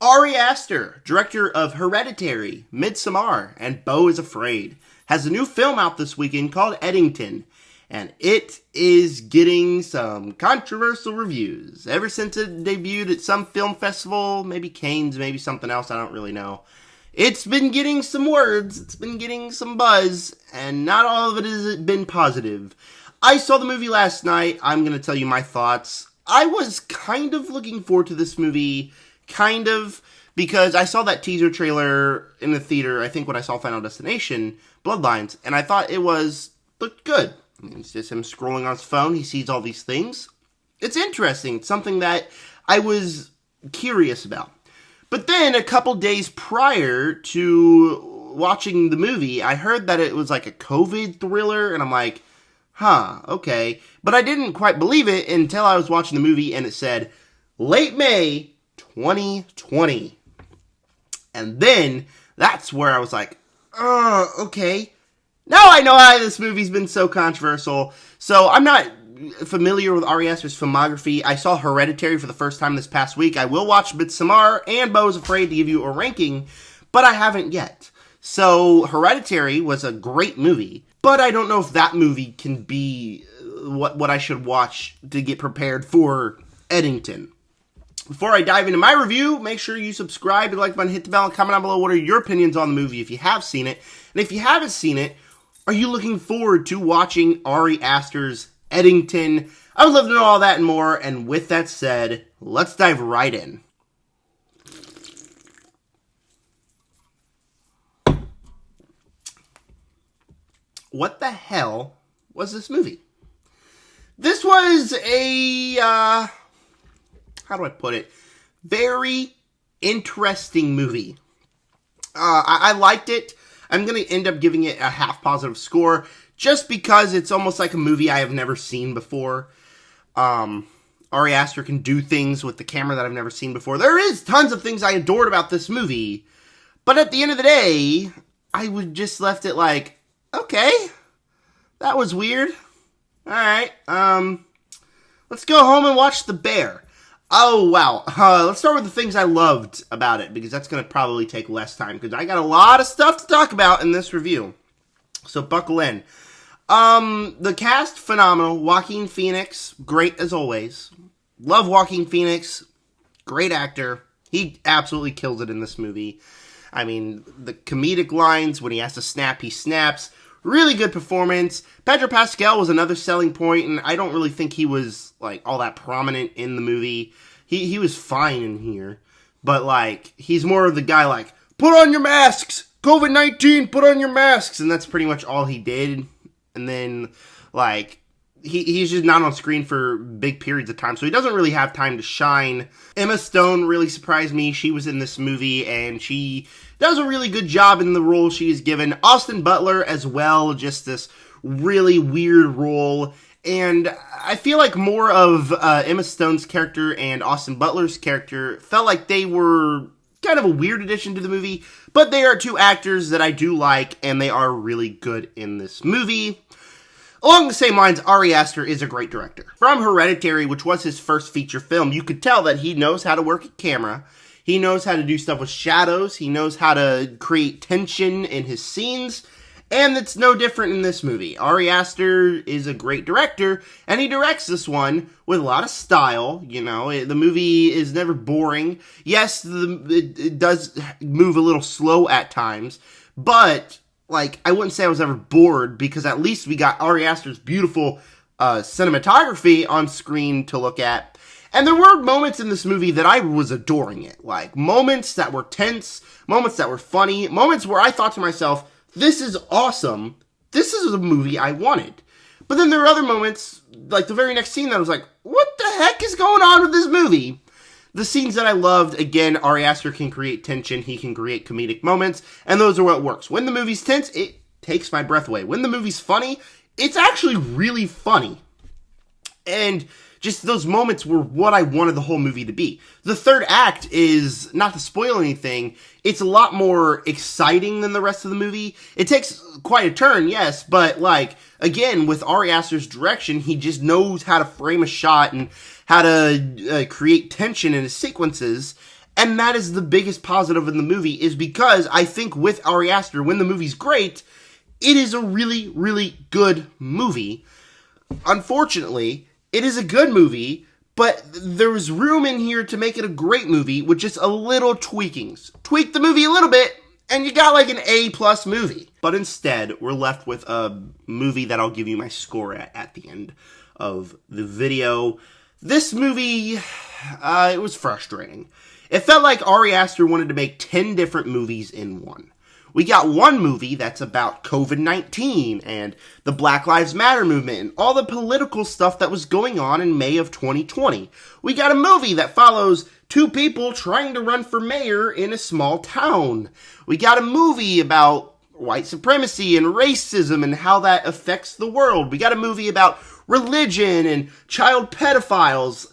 Ari Aster, director of Hereditary, Midsommar, and Beau is Afraid, has a new film out this weekend called Eddington, and it is getting some controversial reviews. Ever since it debuted at some film festival, maybe Cannes, maybe something else, I don't really know. It's been getting some words, it's been getting some buzz, and not all of it has been positive. I saw the movie last night. I'm going to tell you my thoughts. I was kind of looking forward to this movie, because I saw that teaser trailer in the theater, I think when I saw Final Destination, Bloodlines, and I thought it looked good. I mean, it's just him scrolling on his phone, he sees all these things. It's interesting, it's something that I was curious about. But then, a couple days prior to watching the movie, I heard that it was like a COVID thriller, and I'm like, okay. But I didn't quite believe it until I was watching the movie, and it said, late May 2020. And then, that's where I was like, okay. Now I know why this movie's been so controversial. So, I'm not familiar with Ari Aster's filmography. I saw Hereditary for the first time this past week. I will watch Midsommar and Beau is Afraid to give you a ranking, but I haven't yet. So, Hereditary was a great movie, but I don't know if that movie can be what I should watch to get prepared for Eddington. Before I dive into my review, make sure you subscribe, like button, hit the bell, and comment down below what are your opinions on the movie if you have seen it. And if you haven't seen it, are you looking forward to watching Ari Aster's Eddington? I would love to know all that and more, and with that said, let's dive right in. What the hell was this movie? This was a, how do I put it? Very interesting movie. I liked it. I'm going to end up giving it a half positive score just because it's almost like a movie I have never seen before. Ari Aster can do things with the camera that I've never seen before. There is tons of things I adored about this movie, but at the end of the day, I would just left it like, okay, that was weird. Alright, let's go home and watch The Bear. Oh, wow. Let's start with the things I loved about it, because that's going to probably take less time, because I got a lot of stuff to talk about in this review. So, buckle in. The cast, phenomenal. Joaquin Phoenix, great as always. Love Joaquin Phoenix. Great actor. He absolutely kills it in this movie. I mean, the comedic lines, when he has to snap, he snaps. Really good performance. Pedro Pascal was another selling point, and I don't really think he was, like, all that prominent in the movie. He was fine in here, but, like, he's more of the guy, like, put on your masks! COVID-19, put on your masks! And that's pretty much all he did. And then, like, he's just not on screen for big periods of time, so he doesn't really have time to shine. Emma Stone really surprised me. She was in this movie, and she does a really good job in the role she is given. Austin Butler as well, just this really weird role. And I feel like more of Emma Stone's character and Austin Butler's character felt like they were kind of a weird addition to the movie, but they are two actors that I do like, and they are really good in this movie. Along the same lines, Ari Aster is a great director. From Hereditary, which was his first feature film, you could tell that he knows how to work a camera. He knows how to do stuff with shadows. He knows how to create tension in his scenes. And it's no different in this movie. Ari Aster is a great director, and he directs this one with a lot of style. You know, the movie is never boring. Yes, it does move a little slow at times, but like, I wouldn't say I was ever bored, because at least we got Ari Aster's beautiful cinematography on screen to look at. And there were moments in this movie that I was adoring it. Like, moments that were tense, moments that were funny, moments where I thought to myself, this is awesome. This is a movie I wanted. But then there were other moments, like the very next scene, that I was like, what the heck is going on with this movie? The scenes that I loved, again, Ari Aster can create tension, he can create comedic moments, and those are what works. When the movie's tense, it takes my breath away. When the movie's funny, it's actually really funny. And just those moments were what I wanted the whole movie to be. The third act is, not to spoil anything, it's a lot more exciting than the rest of the movie. It takes quite a turn, yes, but like, again, with Ari Aster's direction, he just knows how to frame a shot and how to create tension in his sequences. And that is the biggest positive in the movie, is because I think with Ari Aster, when the movie's great, it is a really, really good movie. Unfortunately, it is a good movie, but there was room in here to make it a great movie with just a little tweakings. Tweak the movie a little bit, and you got like an A+ movie. But instead, we're left with a movie that I'll give you my score at the end of the video. This movie, it was frustrating. It felt like Ari Aster wanted to make 10 different movies in one. We got one movie that's about COVID-19 and the Black Lives Matter movement and all the political stuff that was going on in May of 2020. We got a movie that follows two people trying to run for mayor in a small town. We got a movie about white supremacy and racism and how that affects the world. We got a movie about religion and child pedophiles.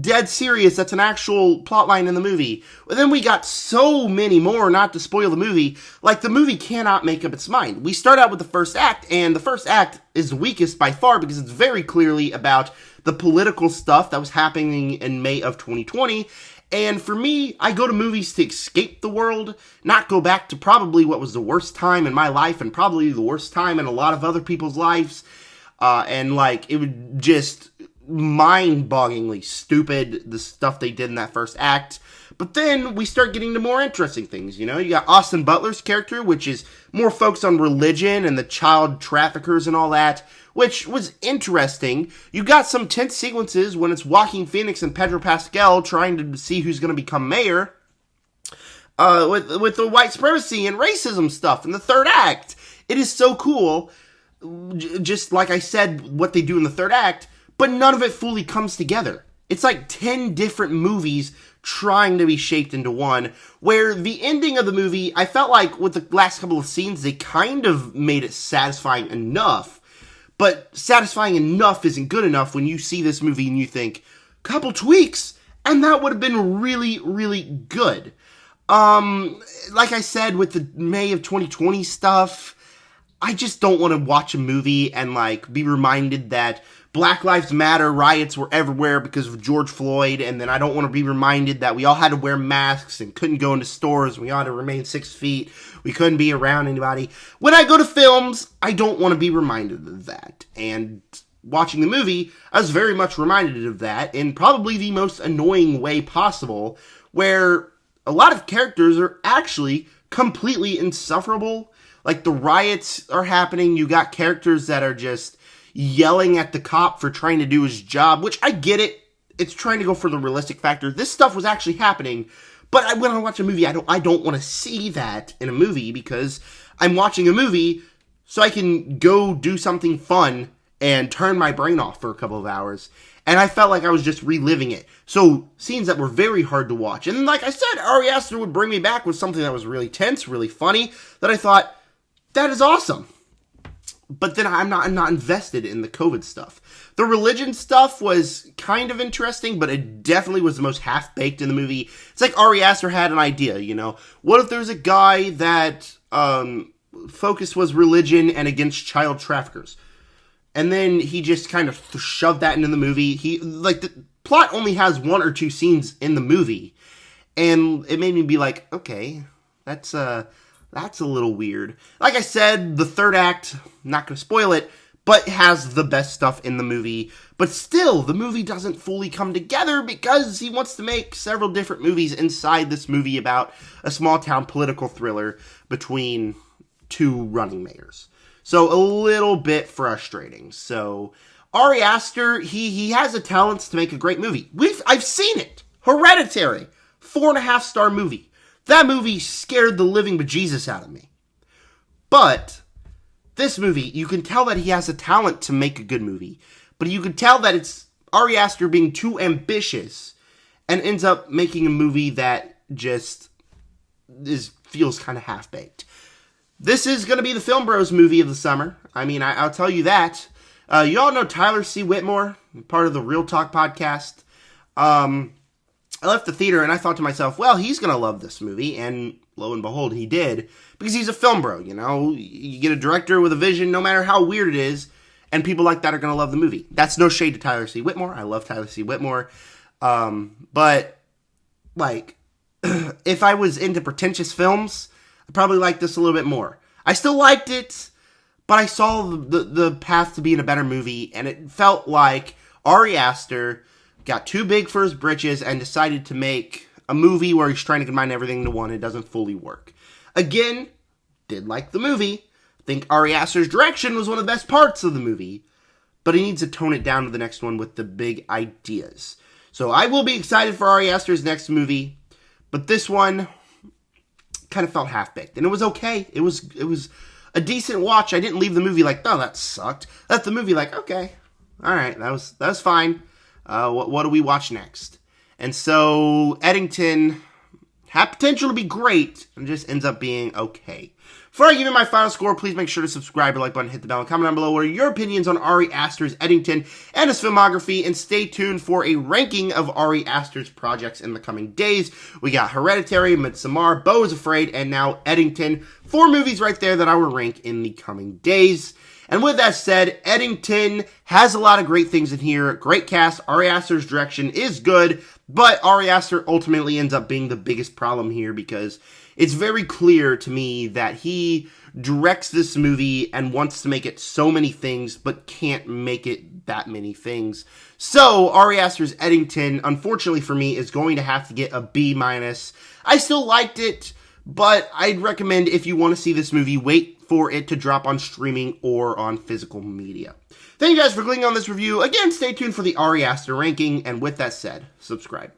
Dead serious, that's an actual plotline in the movie. But then we got so many more, not to spoil the movie, like the movie cannot make up its mind. We start out with the first act, and the first act is the weakest by far because it's very clearly about the political stuff that was happening in May of 2020. And for me, I go to movies to escape the world, not go back to probably what was the worst time in my life and probably the worst time in a lot of other people's lives. And like, it would just mind-bogglingly stupid, the stuff they did in that first act. But then we start getting to more interesting things, you know? You got Austin Butler's character, which is more focused on religion and the child traffickers and all that, which was interesting. You got some tense sequences when it's Joaquin Phoenix and Pedro Pascal trying to see who's going to become mayor, with the white supremacy and racism stuff in the third act. It is so cool, just like I said, what they do in the third act, but none of it fully comes together. It's like 10 different movies trying to be shaped into one, where the ending of the movie, I felt like with the last couple of scenes, they kind of made it satisfying enough. But satisfying enough isn't good enough when you see this movie and you think, couple tweaks, and that would have been really, really good. Like I said, with the May of 2020 stuff, I just don't want to watch a movie and like be reminded that Black Lives Matter riots were everywhere because of George Floyd, and then I don't want to be reminded that we all had to wear masks and couldn't go into stores, we all had to remain 6 feet, we couldn't be around anybody. When I go to films, I don't want to be reminded of that. And watching the movie, I was very much reminded of that in probably the most annoying way possible, where a lot of characters are actually completely insufferable. Like, the riots are happening, you got characters that are just yelling at the cop for trying to do his job, which I get it. It's trying to go for the realistic factor. This stuff was actually happening, but when I watch a movie, I don't want to see that in a movie, because I'm watching a movie so I can go do something fun and turn my brain off for a couple of hours. And I felt like I was just reliving it. So, scenes that were very hard to watch. And like I said, Ari Aster would bring me back with something that was really tense, really funny, that I thought, that is awesome. But then I'm not invested in the COVID stuff. The religion stuff was kind of interesting, but it definitely was the most half-baked in the movie. It's like Ari Aster had an idea, you know? What if there's a guy that focus was religion and against child traffickers? And then he just kind of shoved that into the movie. The plot only has 1 or 2 scenes in the movie. And it made me be like, okay, that's a little weird. Like I said, the third act, not going to spoil it, but has the best stuff in the movie. But still, the movie doesn't fully come together because he wants to make several different movies inside this movie about a small-town political thriller between 2 running mayors. So, a little bit frustrating. So, Ari Aster, he has the talents to make a great movie. I've seen it! Hereditary! 4.5-star movie. That movie scared the living bejesus out of me. But this movie, you can tell that he has a talent to make a good movie. But you can tell that it's Ari Aster being too ambitious and ends up making a movie that just feels kind of half-baked. This is going to be the Film Bros movie of the summer. I mean, I'll tell you that. You all know Tyler C. Whitmore, part of the Real Talk podcast. I left the theater and I thought to myself, well, he's going to love this movie. And lo and behold, he did. Because he's a film bro, you know. You get a director with a vision, no matter how weird it is, and people like that are going to love the movie. That's no shade to Tyler C. Whitmore. I love Tyler C. Whitmore. But, like, if I was into pretentious films, I'd probably like this a little bit more. I still liked it, but I saw the path to being a better movie, and it felt like Ari Aster got too big for his britches and decided to make a movie where he's trying to combine everything into one. It doesn't fully work. Again, did like the movie. Think Ari Aster's direction was one of the best parts of the movie, but he needs to tone it down to the next one with the big ideas. So I will be excited for Ari Aster's next movie, but this one kind of felt half-baked, and it was okay. It was a decent watch. I didn't leave the movie like, oh, that sucked. I left the movie like, okay, all right, that was fine. What do we watch next? And so Eddington had potential to be great, and just ends up being okay. Before I give you my final score, please make sure to subscribe, like button, hit the bell, and comment down below what are your opinions on Ari Aster's Eddington and his filmography, and stay tuned for a ranking of Ari Aster's projects in the coming days. We got Hereditary, Midsommar, Beau is Afraid, and now Eddington. 4 movies right there that I will rank in the coming days. And with that said, Eddington has a lot of great things in here. Great cast. Ari Aster's direction is good, but Ari Aster ultimately ends up being the biggest problem here because it's very clear to me that he directs this movie and wants to make it so many things, but can't make it that many things. So, Ari Aster's Eddington, unfortunately for me, is going to have to get a B-. I still liked it, but I'd recommend if you want to see this movie, wait for it to drop on streaming or on physical media. Thank you guys for clicking on this review. Again, stay tuned for the Ari Aster ranking, and with that said, subscribe.